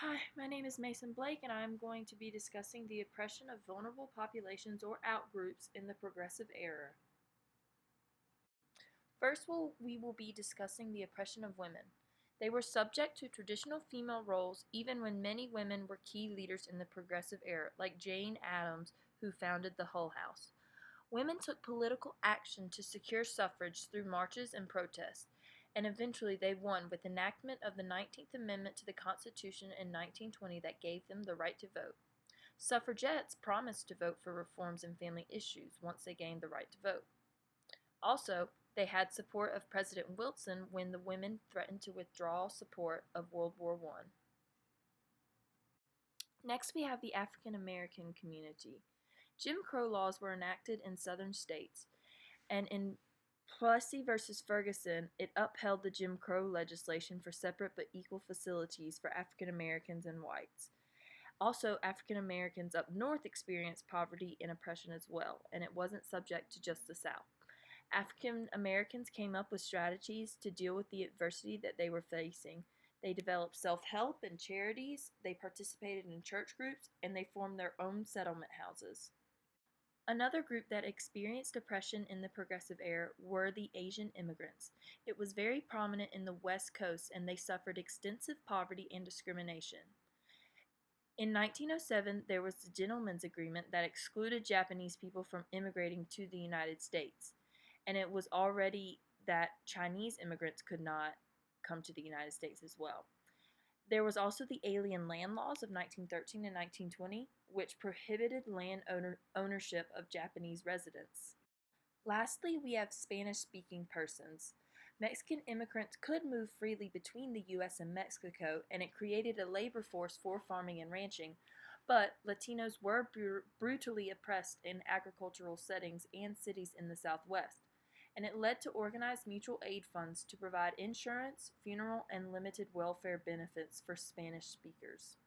Hi, my name is Mason Blake, and I'm going to be discussing the oppression of vulnerable populations or outgroups in the Progressive Era. First, we will be discussing the oppression of women. They were subject to traditional female roles even when many women were key leaders in the Progressive Era, like Jane Addams, who founded the Hull House. Women took political action to secure suffrage through marches and protests, and eventually they won with enactment of the 19th Amendment to the Constitution in 1920 that gave them the right to vote. Suffragettes promised to vote for reforms in family issues once they gained the right to vote. Also, they had support of President Wilson when the women threatened to withdraw support of World War I. Next, we have the African American community. Jim Crow laws were enacted in southern states, and in Plessy versus Ferguson, it upheld the Jim Crow legislation for separate but equal facilities for African Americans and whites. Also, African Americans up north experienced poverty and oppression as well, and it wasn't subject to just the South. African Americans came up with strategies to deal with the adversity that they were facing. They developed self help and charities, they participated in church groups, and they formed their own settlement houses. Another group that experienced oppression in the Progressive Era were the Asian immigrants. It was very prominent in the West Coast, and they suffered extensive poverty and discrimination. In 1907, there was the Gentlemen's Agreement that excluded Japanese people from immigrating to the United States, and it was already that Chinese immigrants could not come to the United States as well. There was also the Alien Land Laws of 1913 and 1920, which prohibited land ownership of Japanese residents. Lastly, we have Spanish-speaking persons. Mexican immigrants could move freely between the U.S. and Mexico, and it created a labor force for farming and ranching, but Latinos were brutally oppressed in agricultural settings and cities in the Southwest, and it led to organized mutual aid funds to provide insurance, funeral, and limited welfare benefits for Spanish speakers.